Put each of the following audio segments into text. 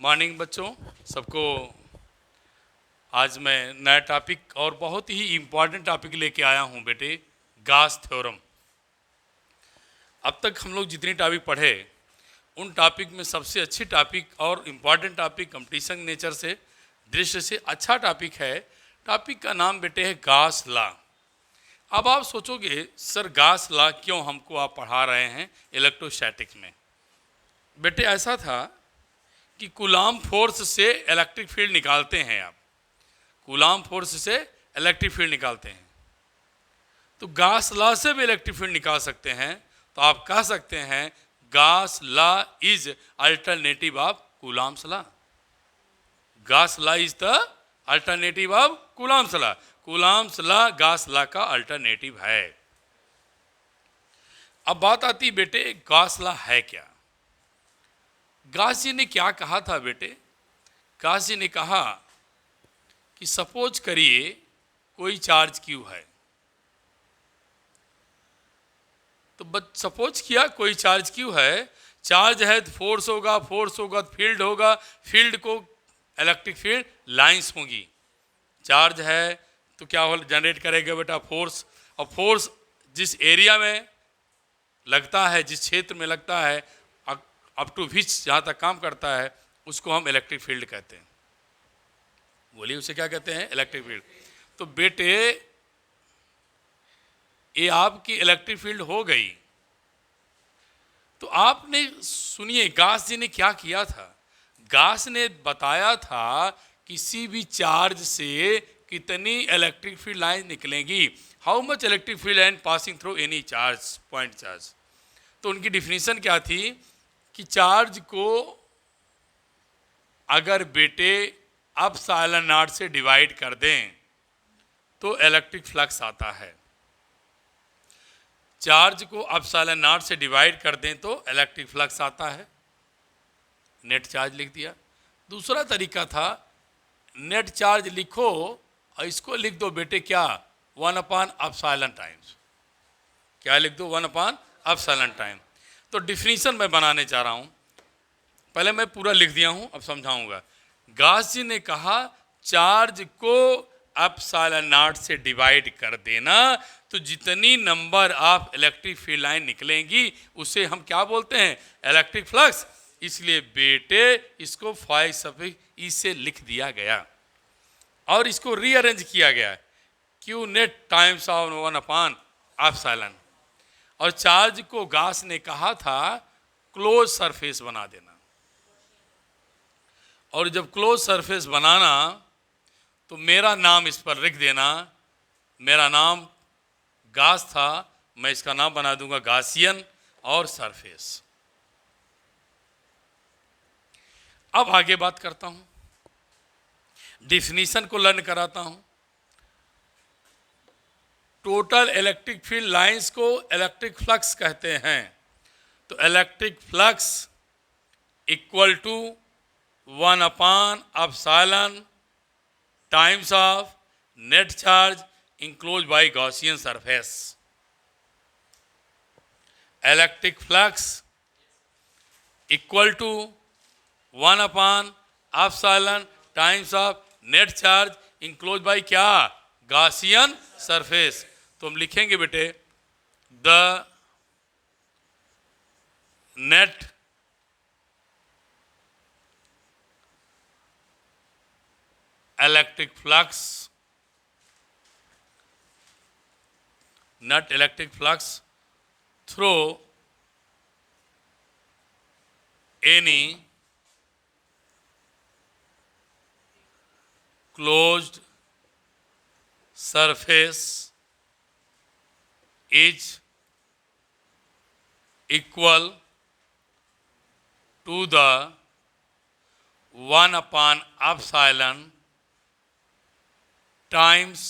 Morning बच्चों सबको। आज मैं नया टॉपिक और बहुत ही इम्पॉर्टेंट टॉपिक लेके आया हूँ बेटे, गास थ्योरम। अब तक हम लोग जितनी टॉपिक पढ़े उन टॉपिक में सबसे अच्छी टॉपिक और इम्पॉर्टेंट टॉपिक कंपटीशन नेचर से दृश्य से अच्छा टॉपिक है। टॉपिक का नाम बेटे है गास लॉ। अब आप सोचोगे सर गास लॉ क्यों हमको आप पढ़ा रहे हैं इलेक्ट्रोस्टैटिक में। बेटे ऐसा था कि कूलाम फोर्स से इलेक्ट्रिक फील्ड निकालते हैं आप, कूलाम फोर्स से इलेक्ट्रिक फील्ड निकालते हैं, तो गास लॉ से भी इलेक्ट्रिक फील्ड निकाल सकते हैं। तो आप कह सकते हैं Gauss law is alternative of Coulomb's law. Gauss law is the alternative of Coulomb's law. Coulomb's law Gauss law का अल्टरनेटिव है। अब बात आती बेटे गास लॉ है क्या। गास जी ने क्या कहा था बेटे। गास जी ने कहा कि सपोज करिए कोई चार्ज क्यू है, तो सपोज किया कोई चार्ज क्यू है, चार्ज है तो फोर्स होगा, फोर्स होगा तो फील्ड होगा, फील्ड को इलेक्ट्रिक फील्ड लाइंस होंगी। चार्ज है तो क्या हो जनरेट करेगा बेटा फोर्स, और फोर्स जिस एरिया में लगता है, जिस क्षेत्र में लगता है, अप टू विच जहाँ तक काम करता है, उसको हम इलेक्ट्रिक फील्ड कहते हैं। बोलिए उसे क्या कहते हैं, इलेक्ट्रिक फील्ड। तो बेटे ये आपकी इलेक्ट्रिक फील्ड हो गई। तो आपने सुनिए गास जी ने क्या किया था। गास ने बताया था किसी भी चार्ज से कितनी इलेक्ट्रिक फील्ड लाइन निकलेंगी, how much electric field line passing through any charge, point charge. तो उनकी डिफिनीशन क्या थी कि चार्ज को अगर बेटे एप्सिलॉन नॉट से डिवाइड कर दें तो इलेक्ट्रिक फ्लक्स आता है। चार्ज को एप्सिलॉन नॉट से डिवाइड कर दें तो इलेक्ट्रिक फ्लक्स आता है। नेट चार्ज लिख दिया। दूसरा तरीका था नेट चार्ज लिखो और इसको लिख दो बेटे क्या, 1/एप्सिलॉन टाइम्स। क्या लिख दो, 1/एप्सिलॉन टाइम। तो डिफिनीशन मैं बनाने जा रहा हूँ, पहले मैं पूरा लिख दिया हूँ, अब समझाऊंगा। गास जी ने कहा चार्ज को एप्सिलॉन नॉट से डिवाइड कर देना तो जितनी number of electric field line निकलेंगी उसे हम क्या बोलते हैं, इलेक्ट्रिक फ्लक्स। इसलिए बेटे इसको 5 से लिख दिया गया और इसको रीअरेंज किया गया, क्यू नेट टाइम्स ऑफ 1/एप्सिलॉन। और चार्ज को गास ने कहा था क्लोज सरफेस बना देना, और जब क्लोज सरफेस बनाना तो मेरा नाम इस पर लिख देना। मेरा नाम गास था, मैं इसका नाम बना दूंगा गासियन और सरफेस। अब आगे बात करता हूं, डिफिनीशन को लर्न कराता हूं। टोटल इलेक्ट्रिक फील्ड लाइंस को इलेक्ट्रिक फ्लक्स कहते हैं। तो इलेक्ट्रिक फ्लक्स इक्वल टू 1/एप्सिलॉन times of net charge enclosed by Gaussian surface. Electric flux equal to 1/एप्सिलॉन times of net charge enclosed by क्या, Gaussian surface। तो हम लिखेंगे बेटे the net electric flux, net electric flux through any closed surface is equal to the 1/एप्सिलॉन times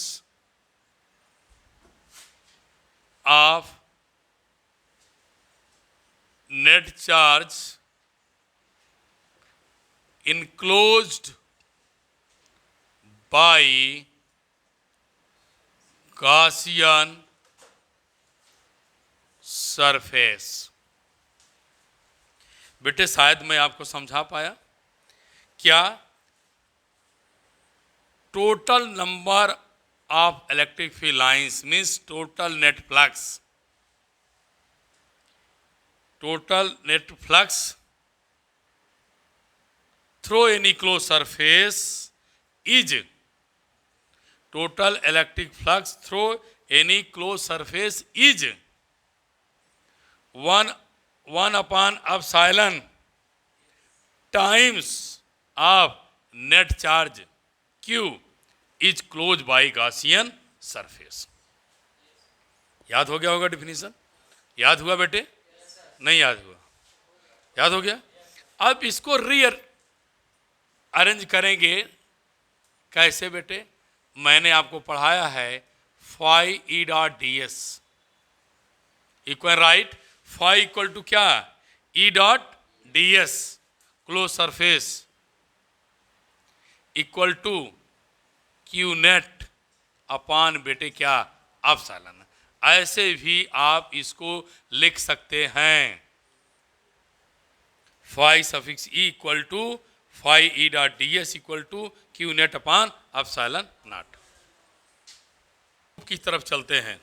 of net charge enclosed by Gaussian surface. बेटे शायद मैं आपको समझा पाया क्या? Total number of electric field lines means total net flux, total net flux through any closed surface is total electric flux through any closed surface is 1 upon epsilon times of net charge q is closed by Gaussian surface। याद हो गया होगा definition? याद हुआ बेटे? नहीं याद हुआ? याद हो गया? अब इसको अरेंज करेंगे कैसे बेटे? मैंने आपको पढ़ाया है phi E dot D S equal right, phi equal to क्या? E dot D S close surface equal to Q net upon बेटे क्या? एप्सिलॉन। ऐसे भी आप इसको लिख सकते हैं, phi suffix E equal to phi E dot D S equal to Q net upon epsilon nought. किस तरफ चलते हैं?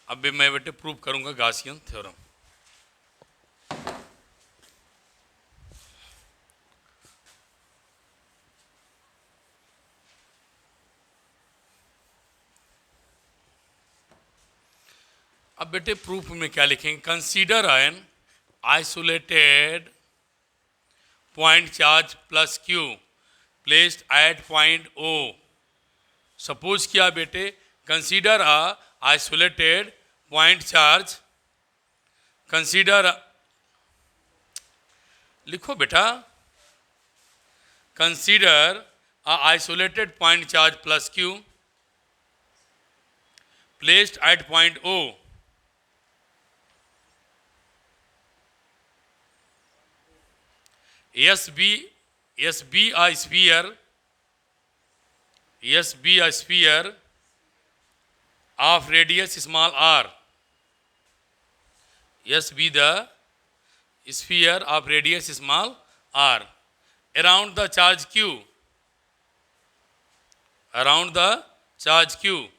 अब मैं बेटे प्रूव करूंगा गॉसियन थ्योरम। अब बेटे प्रूफ में क्या लिखेंगे? Consider an isolated point charge plus Q placed at point O. Suppose किया बेटे, consider a isolated point charge, consider लिखो बेटा, consider a isolated point charge plus Q placed at point O. SB a sphere, SB a sphere of radius small r, SB the sphere of radius small r around the charge q, around the charge q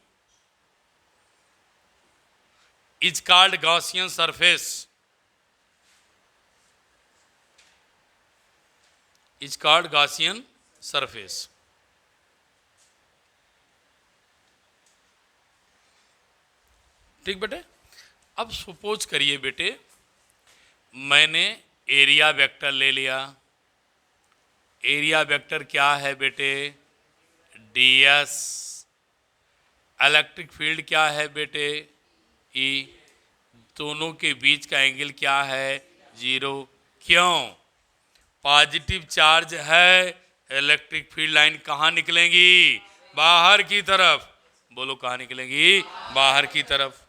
is called Gaussian surface, is called Gaussian surface। ठीक बेटे? अब suppose करिए बेटे, मैंने area vector ले लिया। Area vector क्या है बेटे? ds। इलेक्ट्रिक फील्ड क्या है बेटे? E। दोनों के बीच का एंगल क्या है? 0। क्यों? पॉजिटिव चार्ज है, इलेक्ट्रिक फील्ड लाइन कहाँ निकलेंगी? बाहर की तरफ। बोलो कहाँ निकलेंगी? बाहर की तरफ।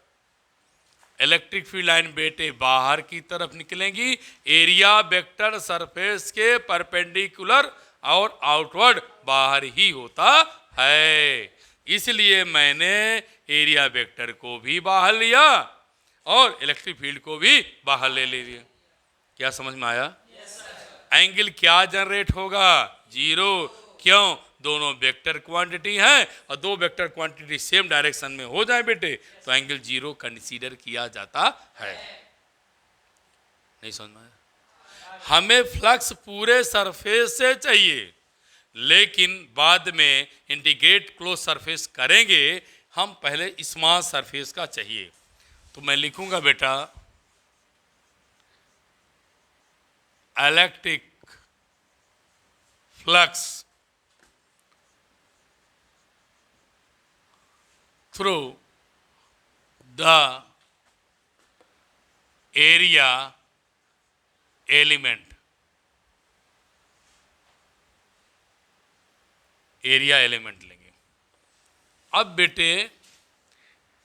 इलेक्ट्रिक फील्ड लाइन बेटे बाहर की तरफ निकलेंगी। एरिया वेक्टर सरफेस के परपेंडिकुलर और आउटवर्ड बाहर ही होता है, इसलिए मैंने एरिया वेक्टर को भी बाहर लिया और इलेक्ट्रिक फील्ड को भी बाहर ले लिया। क्या समझ में आया? एंगल क्या जनरेट होगा? 0। क्यों? दोनों वेक्टर क्वांटिटी हैं और दो वेक्टर क्वांटिटी सेम डायरेक्शन में हो जाए बेटे तो एंगल 0 कंसीडर किया जाता है। नहीं समझ में आया? हमें फ्लक्स पूरे सरफेस से चाहिए, लेकिन बाद में इंटीग्रेट क्लोज सरफेस करेंगे, हम पहले स्मॉल सरफेस का चाहिए। तो मैं लिखूंगा बेटा, electric flux through the area element, area element लेंगे। अब बेटे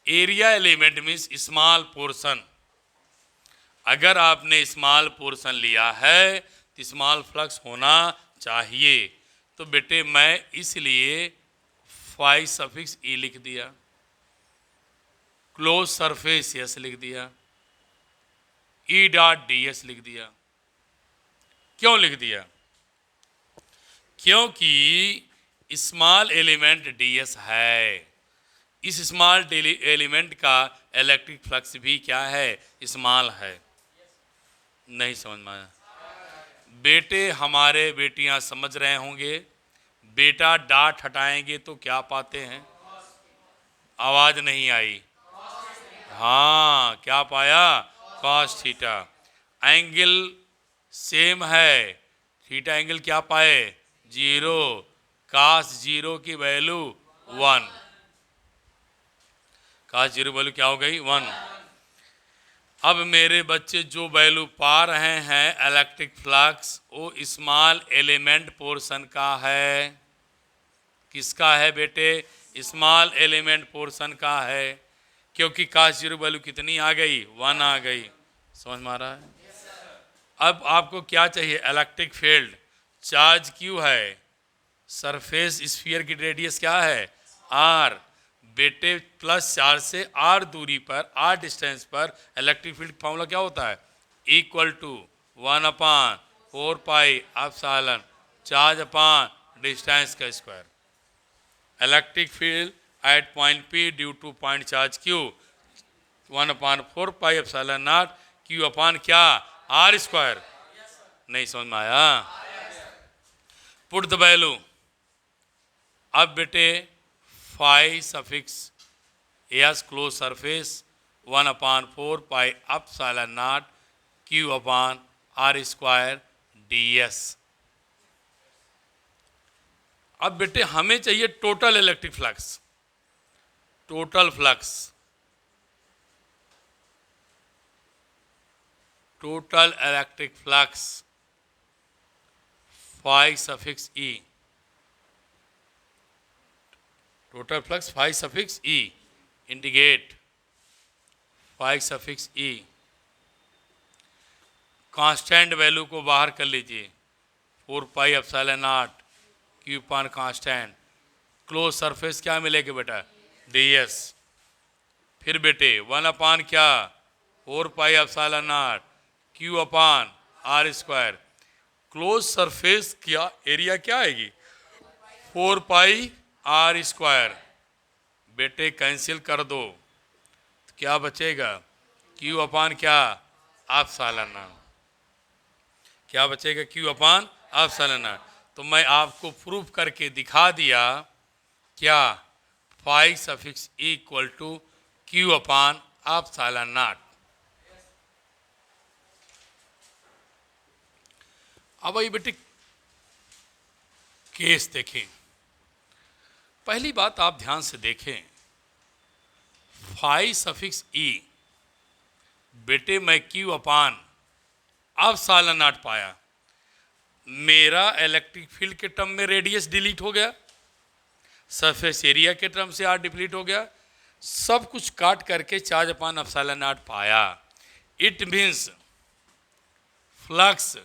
area element means small portion. अगर आपने स्मॉल पोर्शन लिया है तो स्मॉल फ्लक्स होना चाहिए। तो बेटे मैं इसलिए फाई सफिक्स ई लिख दिया। क्लोज सरफेस यस लिख दिया, ई डॉट डी एस लिख दिया। क्यों लिख दिया? क्योंकि स्मॉल एलिमेंट डी एस है, इस स्मॉल एलिमेंट का इलेक्ट्रिक फ्लक्स भी क्या है? स्मॉल है। नहीं समझ में आया? बेटे हमारे बेटियां समझ रहे होंगे, बेटा डाट हटाएंगे तो क्या पाते हैं? आवाज नहीं आई। हाँ, क्या पाया? Cos theta. एंगल सेम है, थीटा एंगल क्या पाए? 0। कॉस 0 की वैल्यू 1। कॉस 0 वैल्यू क्या हो गई? 1। अब मेरे बच्चे जो वैल्यू पा रहे हैं इलेक्ट्रिक फ्लक्स, वो स्मॉल एलिमेंट पोर्शन का है। किसका है बेटे? स्मॉल एलिमेंट पोर्शन का है। क्योंकि कॉस 0 वैल्यू कितनी आ गई? 1 आ गई। समझ में आ रहा है? अब आपको क्या चाहिए? Electric field. चार्ज क्यू है, सरफेस स्फीयर की रेडियस क्या है? आर। बेटे प्लस चार्ज से आर दूरी पर, आर डिस्टेंस पर इलेक्ट्रिक फील्ड फॉर्मूला क्या होता है? Equal to 1/4 pi epsilon charge upon distance का square. Electric field at point P due to point charge Q 1/4 pi epsilon not Q upon क्या? R square. नहीं समझ में आया? Put the value. अब बेटे phi suffix S close surface 1/4 pi epsilon not Q upon R square D S. अब बेटे हमें चाहिए total electric flux. Total flux, total electric flux phi suffix E, total flux phi suffix E indicate phi suffix E. Constant value को बाहर कर लीजिए, 4 pi epsilon not Q upon constant. Close surface क्या मिलेगा बेटा? D S. फिर बेटे 1 क्या? 4 pi epsilon not Q upon R square. Close surface क्या एरिया क्या आएगी? 4 पाई आर स्क्वायर। बेटे कैंसिल कर दो तो क्या बचेगा? क्यू अपॉन क्या? Epsilon nought. क्या बचेगा? Q upon epsilon nought. तो मैं आपको प्रूफ करके दिखा दिया क्या? Phi suffix equal to Q upon epsilon nought. अब ये बेटे केस देखें। पहली बात आप ध्यान से देखें, फाई सफिक्स ई बेटे मैं क्यू अपॉन एप्सिलॉन नॉट पाया, मेरा इलेक्ट्रिक फील्ड के टर्म में रेडियस डिलीट हो गया, सरफेस एरिया के टर्म से आर डिलीट हो गया, सब कुछ काट करके चार्ज अपॉन एप्सिलॉन नॉट पाया। It means flux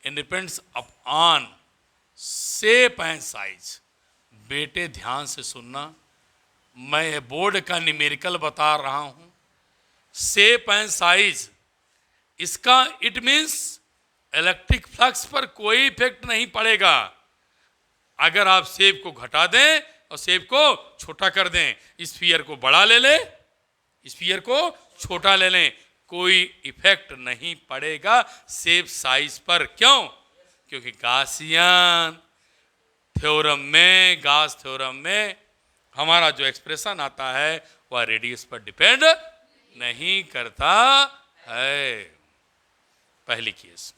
independs upon shape and size. बेटे ध्यान से सुनना, मैं बोर्ड का न्यूमेरिकल बता रहा हूं। शेप एंड साइज, इसका इट मीन्स इलेक्ट्रिक फ्लक्स पर कोई इफेक्ट नहीं पड़ेगा। अगर आप शेप को घटा दें और शेप को छोटा कर दें, स्फीयर को बड़ा ले लें, स्फीयर को छोटा ले लें, कोई इफेक्ट नहीं पड़ेगा शेप साइज पर। क्यों? क्योंकि गासियन गास थ्योरम में हमारा जो एक्सप्रेशन आता है वह रेडियस पर डिपेंड नहीं करता है। पहली केस।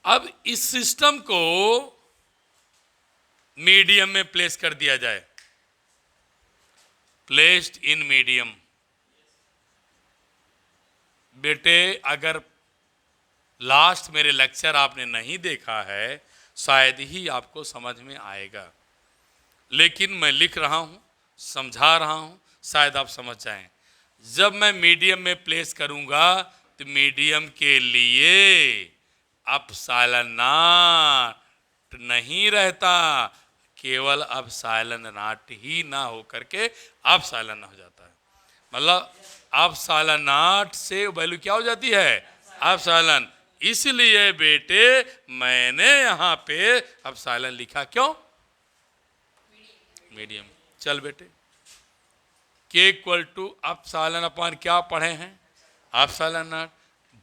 अब इस सिस्टम को मीडियम में प्लेस कर दिया जाए, प्लेस्ड इन मीडियम। बेटे अगर लास्ट मेरे लेक्चर आपने नहीं देखा है, शायद ही आपको समझ में आएगा, लेकिन मैं लिख रहा हूँ, समझा रहा हूँ, शायद आप समझ जाएं। जब मैं मीडियम में प्लेस करूँगा तो मीडियम के लिए एप्सिलॉन नॉट नहीं रहता। केवल एप्सिलॉन नॉट ही ना हो करके एप्सिलॉन हो जाता है। मतलब एप्सिलॉन नॉट से वैल्यू क्या हो जाती है? एप्सिलॉन। इसलिए बेटे मैंने यहाँ पे एप्सिलॉन लिखा, क्यों? मीडियम। चल बेटे, के इक्वल टू एप्सिलॉन अपॉन क्या पढ़े हैं? Epsilon not.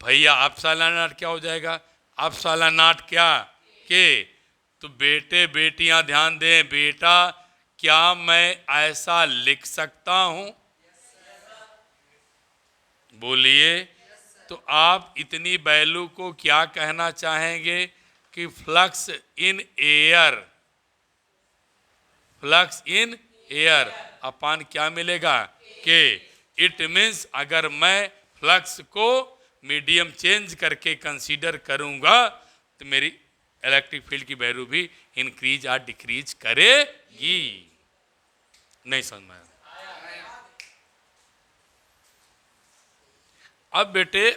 भैया एप्सिलॉन नॉट क्या हो जाएगा? एप्सिलॉन नॉट क्या? के। तो बेटे बेटियां ध्यान दें, बेटा क्या मैं ऐसा लिख सकता हूं? बोलिए। तो आप इतनी वैल्यू को क्या कहना चाहेंगे कि flux in air, flux in air upon क्या मिलेगा? के। इट मीन्स अगर मैं फ्लक्स को मीडियम चेंज करके कंसीडर करूंगा तो मेरी इलेक्ट्रिक फील्ड की वैल्यू भी इंक्रीज और डिक्रीज करेगी। नहीं समझ में आया? अब बेटे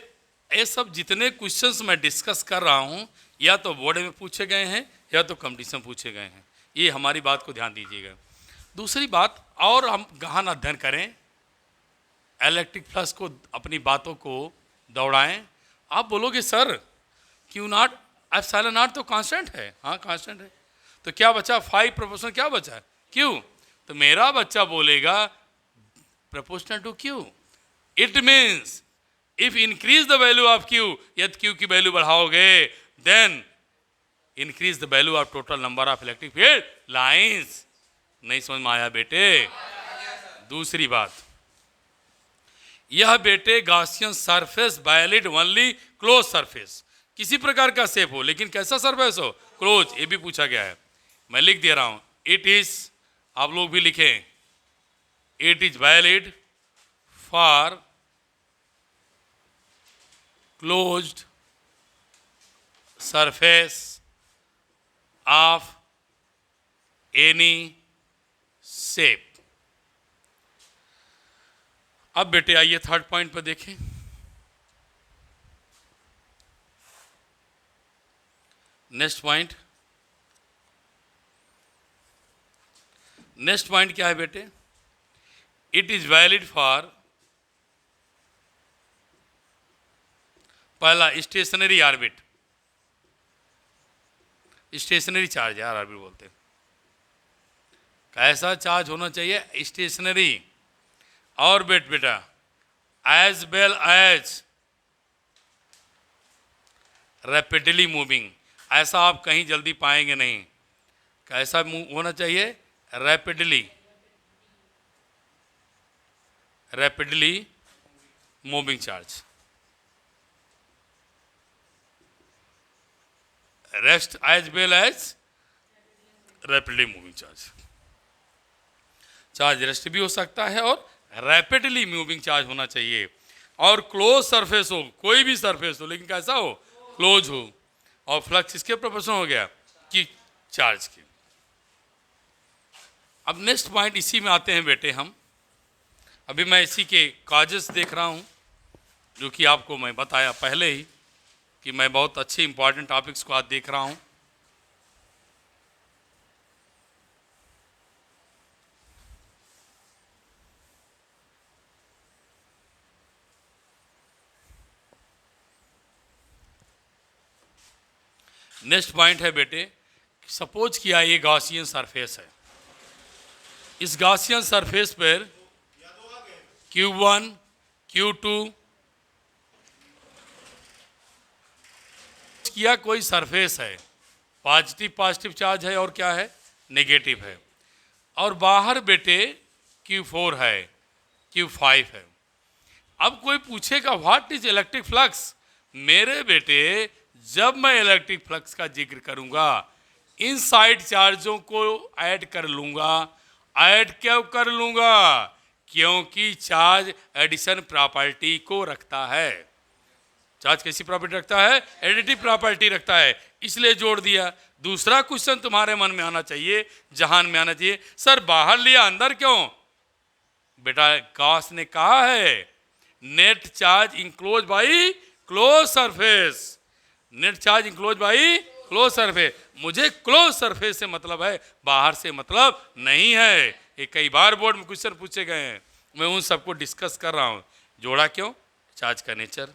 ये सब जितने क्वेश्चंस मैं डिस्कस कर रहा हूं या तो बोर्ड में पूछे गए हैं या तो कंपटीशन पूछे गए हैं। ये हमारी बात को ध्यान दीजिएगा। दूसरी बात, और हम गहन अध्ययन करें, इलेक्ट्रिक फ्लक्स को, अपनी बातों को दौड़ाएं। आप बोलोगे सर क्यों नॉट, एप्सिलॉन नॉट तो कांस्टेंट है। हाँ कांस्टेंट है, तो क्या बचा? 5 प्रोपोर्शनल क्या बचा? क्यू। तो मेरा बच्चा बोलेगा proportional to Q. It means if increase the value of Q, यदि क्यू की वैल्यू बढ़ाओगे then increase the value of total number of electric field lines. नहीं समझ में आया बेटे? दूसरी बात, यह बेटे Gaussian surface valid only close surface, किसी प्रकार का शेप हो लेकिन कैसा सरफेस हो? क्लोज। ये भी पूछा गया है, मैं लिख दे रहा हूं। इट इज, आप लोग भी लिखें, it is valid for closed surface of any shape. अब बेटे आइए थर्ड पॉइंट पर देखें। नेक्स्ट पॉइंट, नेक्स्ट पॉइंट क्या है बेटे? इट इज वैलिड फॉर, पहला स्टेशनरी ऑर्बिट, स्टेशनरी चार्ज यार ऑर्बिट बोलते हैं। कैसा चार्ज होना चाहिए? स्टेशनरी ऑर्बिट बेटा, as well as rapidly moving. ऐसा आप कहीं जल्दी पाएंगे नहीं। कैसा मूव होना चाहिए? Rapidly, rapidly moving charge. Rest as well as rapidly moving charge. Charge rest भी हो सकता है और रैपिडली मूविंग चार्ज होना चाहिए। और क्लोज सरफेस हो, कोई भी सरफेस हो लेकिन कैसा हो? क्लोज हो। और फ्लक्स इसके प्रोपोर्शनल हो गया कि चार्ज के। अब नेक्स्ट पॉइंट इसी में आते हैं बेटे हम। अभी मैं इसी के काजेस देख रहा हूं, जो कि आपको मैं बताया पहले ही कि मैं बहुत अच्छे इंपॉर्टेंट टॉपिक्स को आज देख रहा हूं। नेक्स्ट पॉइंट है बेटे, सपोज किया ये गॉसियन सरफेस है। इस गॉसियन सरफेस पर Q1, Q2 किया कोई सरफेस है, पॉजिटिव पॉजिटिव चार्ज है और क्या है? नेगेटिव है। और बाहर बेटे Q4 है, Q5 है। अब कोई पूछेगा व्हाट इज इलेक्ट्रिक फ्लक्स? मेरे बेटे जब मैं इलेक्ट्रिक फ्लक्स का जिक्र करूंगा इन साइड चार्जों को ऐड कर लूंगा। ऐड क्यों कर लूंगा? क्योंकि चार्ज एडिशन प्रॉपर्टी को रखता है। चार्ज कैसी प्रॉपर्टी रखता है? एडिटिव प्रॉपर्टी रखता है, इसलिए जोड़ दिया। दूसरा क्वेश्चन तुम्हारे मन में आना चाहिए, जहान में आना चाहिए, सर बाहर लिया अंदर क्यों? बेटा गॉस ने कहा है net charge enclose by close surface, net charge enclose by close surface. मुझे क्लोज सरफेस से मतलब है, बाहर से मतलब नहीं है। ये कई बार बोर्ड में क्वेश्चन पूछे गए हैं, मैं उन सबको डिस्कस कर रहा हूँ। जोड़ा क्यों? चार्ज का नेचर।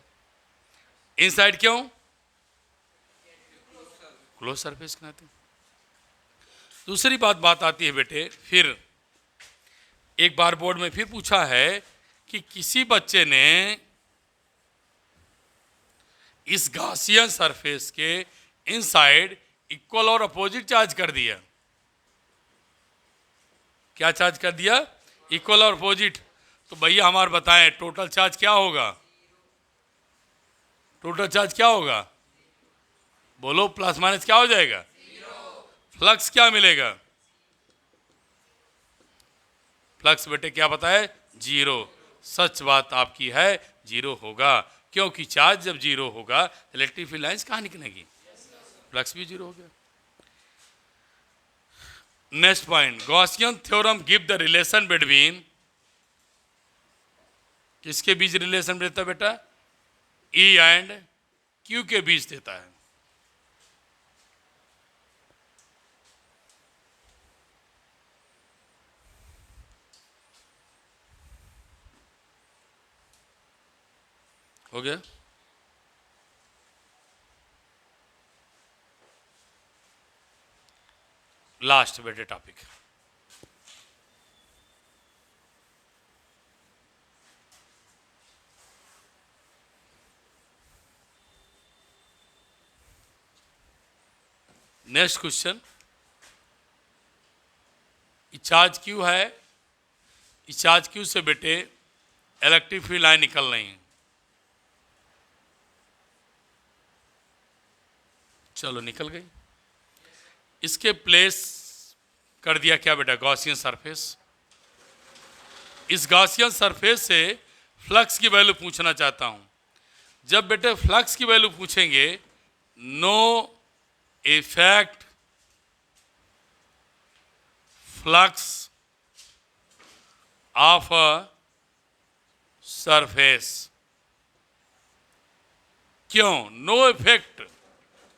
इनसाइड क्यों? क्लोज सरफेस के नाते। दूसरी बात आती है बेटे, फिर एक बार बोर्ड में फिर पूछा है कि किसी बच्चे ने इस गॉसियन सरफेस के इनसाइड इक्वल और अपोजिट चार्ज कर दिया। क्या चार्ज कर दिया? इक्वल और अपोजिट। तो भैया हमारे बताएं टोटल चार्ज क्या होगा? टोटल चार्ज क्या होगा? बोलो, प्लस माइनस क्या हो जाएगा? फ्लक्स क्या मिलेगा? फ्लक्स बेटे क्या बताए? जीरो। सच बात आपकी है, जीरो होगा, क्योंकि चार्ज जब जीरो होगा इलेक्ट्रिक फील्ड लाइंस कहाँ निकलेगी? फ्लक्स भी जीरो हो गया। Next point, Gaussian theorem give the relation between, किसके बीच रिलेशन देता है बेटा? E एंड Q के बीच देता है। हो गया? लास्ट बेटे topic, next question. Charge Q है, इस चार्ज क्यू से बेटे इलेक्ट्रिक फील्ड लाइन निकल रही है। चलो निकल गई। इसके प्लेस कर दिया क्या बेटा? Gaussian surface. इस गॉसियन सरफेस से फ्लक्स की वैल्यू पूछना चाहता हूं। जब बेटे फ्लक्स की वैल्यू पूछेंगे, no effect flux of a surface. क्यों no effect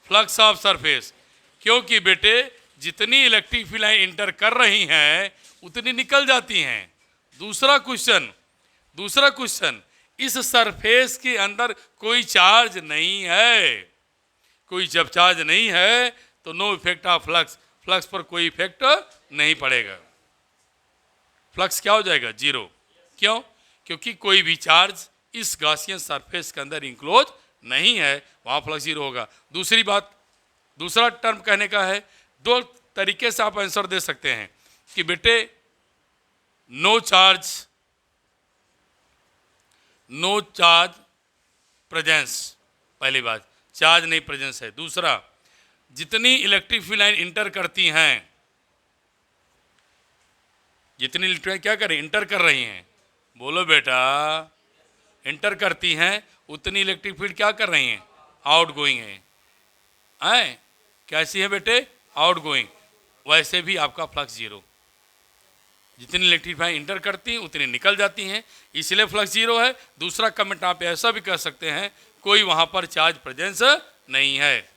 flux of surface? क्योंकि बेटे जितनी इलेक्ट्रिक फील्ड लाइन इंटर कर रही हैं उतनी निकल जाती हैं। दूसरा क्वेश्चन, इस सरफेस के अंदर कोई चार्ज नहीं है। कोई जब चार्ज नहीं है तो no effect of flux, flux पर कोई इफेक्ट नहीं पड़ेगा। फ्लक्स क्या हो जाएगा? जीरो। क्यों? क्योंकि कोई भी चार्ज इस गॉसियन सरफेस के अंदर इंक्लोज नहीं है, वहां फ्लक्स जीरो होगा। दूसरी बात, दूसरा टर्म कहने का है, दो तरीके से आप आंसर दे सकते हैं कि बेटे नो चार्ज प्रेजेंस, पहली बात चार्ज नहीं प्रेजेंस है। दूसरा, जितनी इलेक्ट्रिक फील्ड लाइन इंटर करती हैं, जितनी इलेक्ट्रिक क्या करें? इंटर कर रही हैं। बोलो बेटा, इंटर करती हैं उतनी इलेक्ट्रिक फील्ड क्या कर रही हैं? आउट गोइंग है। कैसी है बेटे? Out going. वैसे भी आपका फ्लक्स जीरो। जितनी इलेक्ट्रिक फील्ड इंटर करती हैं उतनी निकल जाती हैं, इसलिए फ्लक्स जीरो है। दूसरा कमेंट आप ऐसा भी कर सकते हैं, कोई वहां पर चार्ज प्रेजेंस नहीं है।